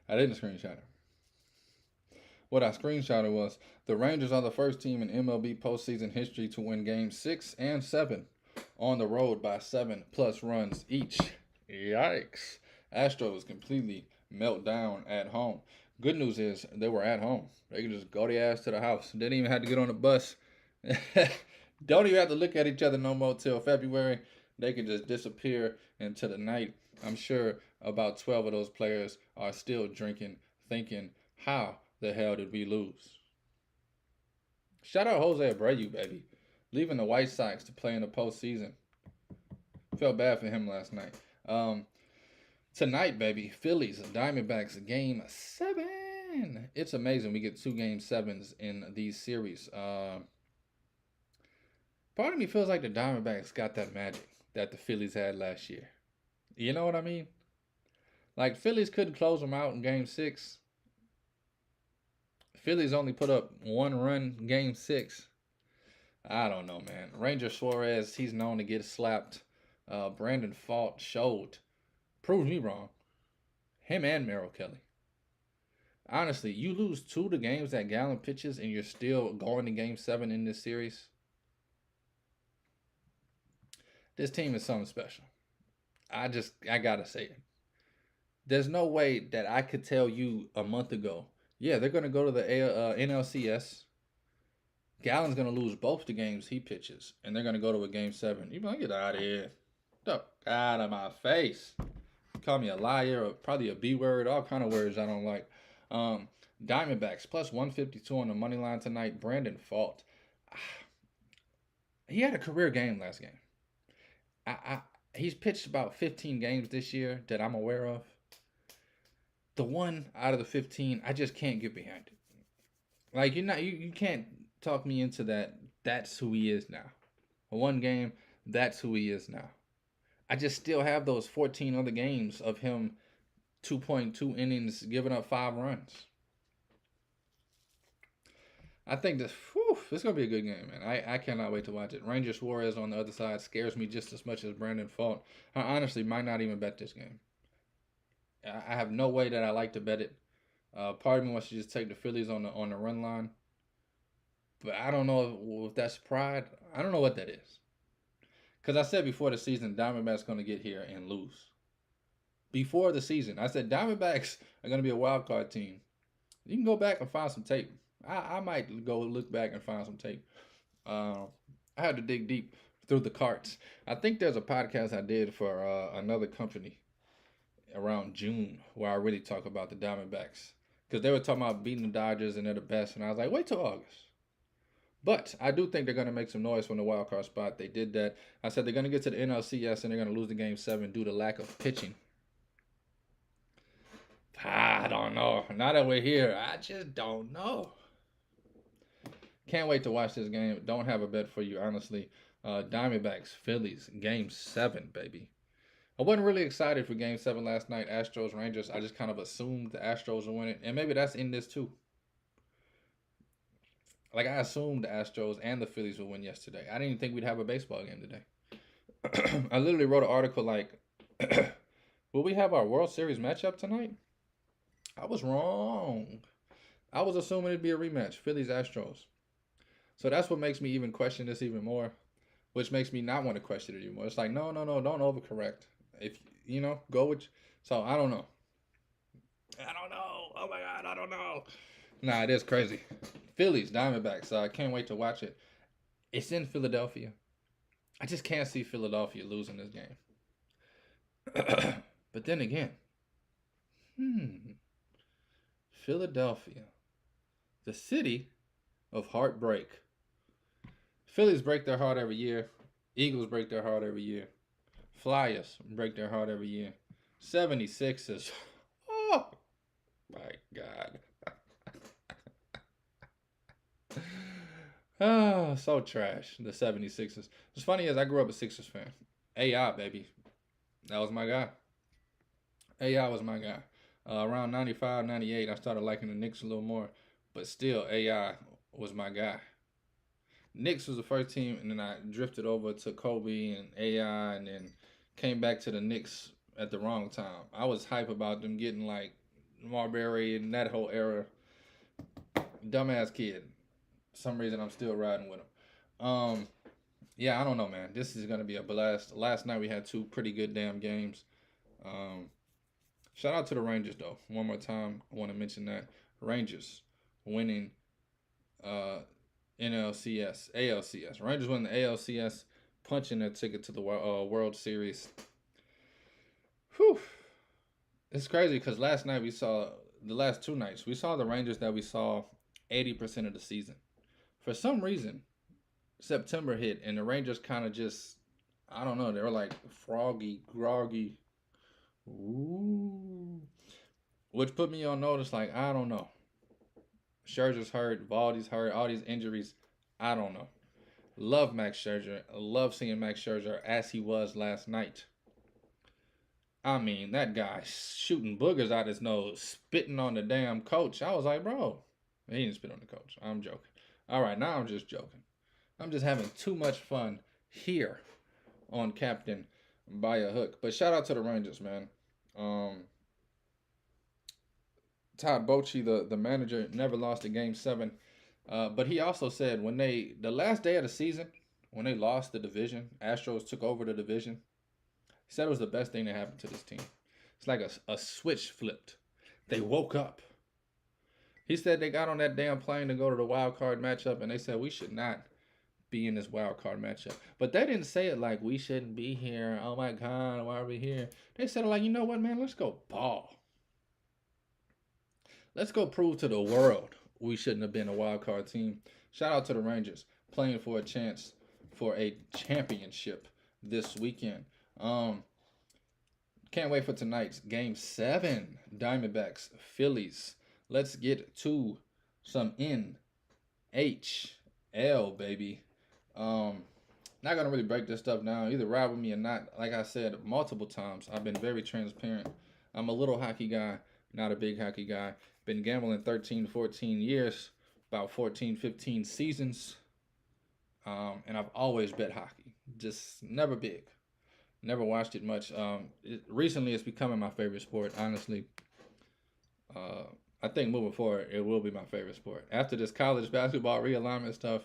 I didn't screenshot it. What I screenshotted was the Rangers are the first team in MLB postseason history to win games 6 and 7 on the road by 7+ runs each. Yikes. Astros completely melt down at home. Good news is they were at home. They could just go their ass to the house. They didn't even have to get on the bus. Don't even have to look at each other no more till February. They could just disappear into the night. I'm sure about 12 of those players are still drinking, thinking, how the hell did we lose? Shout out Jose Abreu, baby. Leaving the White Sox to play in the postseason. Felt bad for him last night. Tonight, baby, Phillies, Diamondbacks, game 7. It's amazing. We get 2 game 7s in these series. Part of me feels like the Diamondbacks got that magic that the Phillies had last year. You know what I mean? Like, Phillies couldn't close them out in game 6. Phillies only put up 1 run in game 6. I don't know, man. Ranger Suarez, he's known to get slapped. Brandon Pfaadt proved me wrong. Him and Merrill Kelly. Honestly, you lose 2 to games that Gallen pitches and you're still going to game 7 in this series. This team is something special. I gotta say it. There's no way that I could tell you a month ago, yeah, they're going to go to the NLCS. Gallen's going to lose both the games he pitches, and they're going to go to a game 7. You better get out of here. Get out of my face. Call me a liar, or probably a B word, all kind of words I don't like. Diamondbacks plus 152 on the money line tonight. Brandon Pfaadt. He had a career game last game. He's pitched about 15 games this year that I'm aware of. The one out of the 15, I just can't get behind it. Like, you can't talk me into that. That's who he is now. One game, that's who he is now. I just still have those 14 other games of him 2.2 innings giving up 5 runs. I think this is going to be a good game, man. I cannot wait to watch it. Ranger Suarez on the other side scares me just as much as Brandon Pfaadt. I honestly might not even bet this game. I have no way that I like to bet it. Part of me wants to just take the Phillies on the run line. But I don't know if that's pride. I don't know what that is. Because I said before the season, Diamondbacks going to get here and lose. Before the season, I said Diamondbacks are going to be a wild card team. You can go back and find some tape. I might go look back and find some tape. I had to dig deep through the carts. I think there's a podcast I did for another company around June where I really talk about the Diamondbacks. Because they were talking about beating the Dodgers and they're the best. And I was like, wait till August. But I do think they're going to make some noise from the wild card spot. They did that. I said they're going to get to the NLCS and they're going to lose the game 7 due to lack of pitching. I don't know. Now that we're here, I just don't know. Can't wait to watch this game. Don't have a bet for you, honestly. Diamondbacks, Phillies, game 7, baby. I wasn't really excited for game 7 last night. Astros, Rangers. I just kind of assumed the Astros would win it. And maybe that's in this too. Like, I assumed the Astros and the Phillies would win yesterday. I didn't even think we'd have a baseball game today. I literally wrote an article like, will we have our World Series matchup tonight? I was wrong. I was assuming it'd be a rematch, Phillies-Astros. So that's what makes me even question this even more, which makes me not want to question it anymore. It's like, no, no, no, don't overcorrect. If go with. So I don't know. I don't know. Oh my God, I don't know. Nah, it is crazy. Phillies, Diamondbacks. I can't wait to watch it. It's in Philadelphia. I just can't see Philadelphia losing this game. But then again, Philadelphia, the city of heartbreak. Phillies break their heart every year. Eagles break their heart every year. Flyers break their heart every year. 76ers. Oh, my God. Oh, so trash. The 76ers. What's funny is I grew up a Sixers fan. AI, baby. That was my guy. AI was my guy. Around 95, 98, I started liking the Knicks a little more. But still, AI was my guy. Knicks was the first team, and then I drifted over to Kobe and AI, and then came back to the Knicks at the wrong time. I was hype about them getting like Marbury and that whole era. Dumbass kid. For some reason, I'm still riding with him. Yeah, I don't know, man. This is gonna be a blast. Last night we had two pretty good damn games. Um, Shout out to the Rangers though. One more time, I want to mention that Rangers winning uh, NLCS, ALCS. Rangers won the ALCS, punching their ticket to the World Series. Whew. It's crazy because last night we saw, the last 2 nights, we saw the Rangers that we saw 80% of the season. For some reason, September hit and the Rangers kind of just, I don't know, they were like froggy, groggy. Ooh. Which put me on notice, like, I don't know. Scherzer's hurt, Valdi's hurt, all these injuries. I don't know. Love Max Scherzer. Love seeing Max Scherzer as he was last night. I mean, that guy shooting boogers out his nose, spitting on the damn coach. I was like, bro, he didn't spit on the coach. I'm joking. All right, now I'm just joking. I'm just having too much fun here on Captain by a Hook. But shout out to the Rangers, man. Todd Bochy, the manager, never lost a game 7. But he also said the last day of the season, when they lost the division, Astros took over the division. He said it was the best thing that happened to this team. It's like a switch flipped. They woke up. He said they got on that damn plane to go to the wild card matchup, and they said we should not be in this wild card matchup. But they didn't say it like we shouldn't be here. Oh my God, why are we here? They said it like, you know what, man, let's go ball. Let's go prove to the world we shouldn't have been a wild card team. Shout out to the Rangers playing for a chance for a championship this weekend. Can't wait for tonight's game 7. Diamondbacks, Phillies. Let's get to some NHL, baby. Not gonna really break this stuff down. Either ride with me or not. Like I said multiple times, I've been very transparent. I'm a little hockey guy, not a big hockey guy. Been gambling 13, 14 years, about 14, 15 seasons. And I've always bet hockey. Just never big. Never watched it much. Recently, it's becoming my favorite sport, honestly. I think moving forward, it will be my favorite sport. After this college basketball realignment stuff,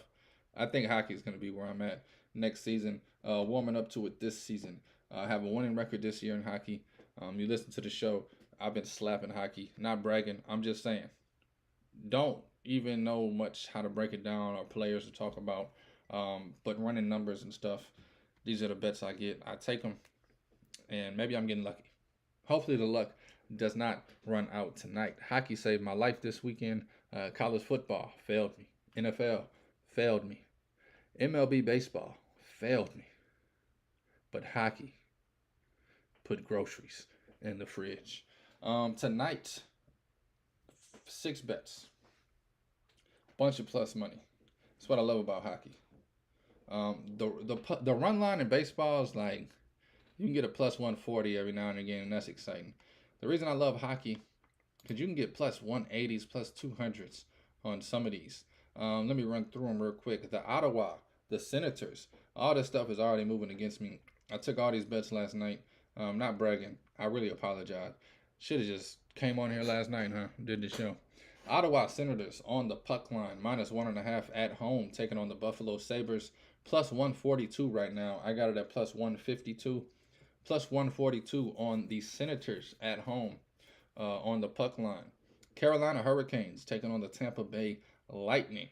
I think hockey is going to be where I'm at next season. Warming up to it this season. I have a winning record this year in hockey. You listen to the show, I've been slapping hockey. Not bragging, I'm just saying. Don't even know much how to break it down or players to talk about. But running numbers and stuff, these are the bets I get. I take them, and maybe I'm getting lucky. Hopefully the luck does not run out tonight. Hockey saved my life this weekend. College football failed me. NFL failed me. MLB baseball failed me. But hockey put groceries in the fridge. Tonight, 6 bets. Bunch of plus money. That's what I love about hockey. The run line in baseball is like, you can get a plus 140 every now and again, and that's exciting. The reason I love hockey, because you can get plus 180s, plus 200s on some of these. Let me run through them real quick. The Ottawa, the Senators, all this stuff is already moving against me. I took all these bets last night. Not bragging. I really apologize. Should have just came on here last night, huh? Did the show. Ottawa Senators on the puck line, -1.5 at home, taking on the Buffalo Sabres, +142 right now. I got it at +152. +142 on the Senators at home on the puck line. Carolina Hurricanes taking on the Tampa Bay Lightning.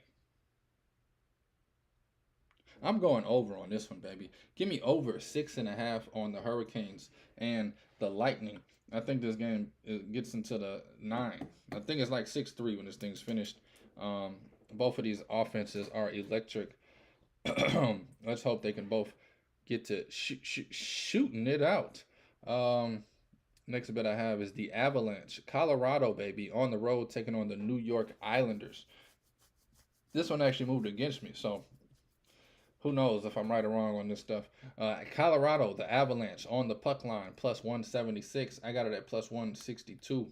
I'm going over on this one, baby. Give me over 6.5 on the Hurricanes and the Lightning. I think this game gets into the 9. I think it's like 6-3 when this thing's finished. Both of these offenses are electric. Let's hope they can both get to shooting it out. Next bet I have is the Avalanche. Colorado, baby, on the road taking on the New York Islanders. This one actually moved against me, so who knows if I'm right or wrong on this stuff. Colorado, the Avalanche on the puck line, +176. I got it at +162.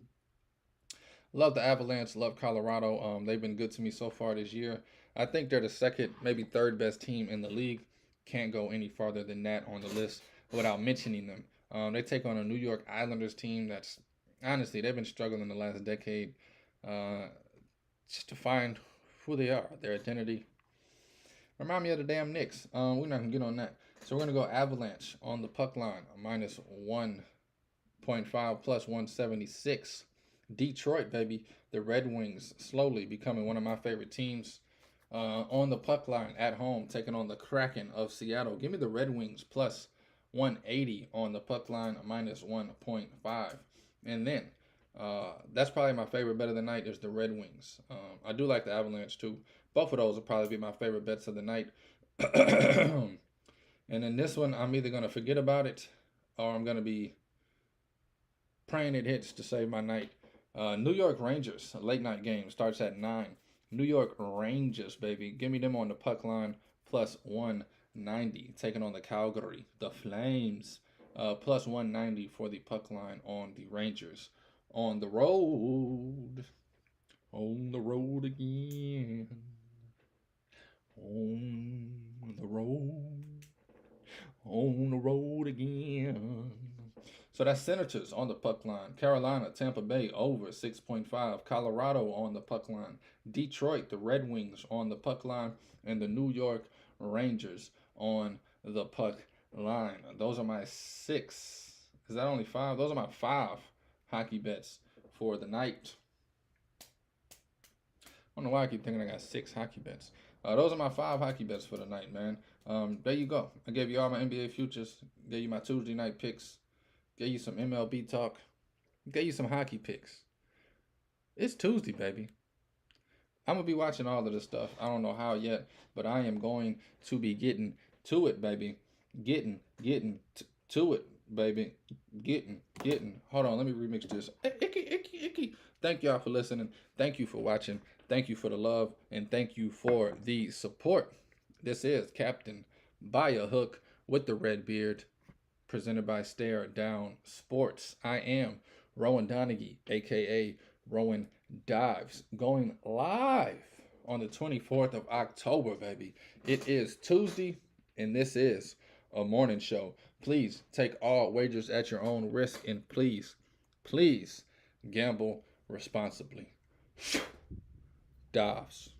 Love the Avalanche. Love Colorado. They've been good to me so far this year. I think they're the second, maybe third best team in the league. Can't go any farther than that on the list without mentioning them. They take on a New York Islanders team that's, honestly, they've been struggling the last decade just to find who they are, their identity. Remind me of the damn Knicks. We're not going to get on that. So we're going to go Avalanche on the puck line, -1.5 +176. Detroit, baby. The Red Wings slowly becoming one of my favorite teams. On the puck line at home, taking on the Kraken of Seattle. Give me the Red Wings +180 on the puck line, -1.5. And then, that's probably my favorite bet of the night is the Red Wings. I do like the Avalanche too. Both of those will probably be my favorite bets of the night. And in this one, I'm either going to forget about it or I'm going to be praying it hits to save my night. New York Rangers, late night game, starts at 9. New York Rangers, baby. Give me them on the puck line, +190. Taking on the Calgary, the Flames, +190 for the puck line on the Rangers. On the road. On the road again. On the road. On the road again. So that's Senators on the puck line. Carolina, Tampa Bay over 6.5. Colorado on the puck line. Detroit, the Red Wings on the puck line. And the New York Rangers on the puck line. Those are my 6. Is that only 5? Those are my 5 hockey bets for the night. I don't know why I keep thinking I got 6 hockey bets. Those are my 5 hockey bets for the night, man. There you go. I gave you all my NBA futures. Gave you my Tuesday night picks. Gave you some MLB talk. Gave you some hockey picks. It's Tuesday, baby. I'm going to be watching all of this stuff. I don't know how yet, but I am going to be getting to it, baby. Getting to it, baby. Getting. Hold on, let me remix this. Icky. Thank y'all for listening. Thank you for watching. Thank you for the love. And thank you for the support. This is Captain By a Hook with the Red Beard, presented by Stare Down Sports. I am Rowan Donaghy, a.k.a. Rowan Dives, going live on the 24th of October, baby. It is Tuesday, and this is a morning show. Please take all wagers at your own risk, and please gamble responsibly. Dives.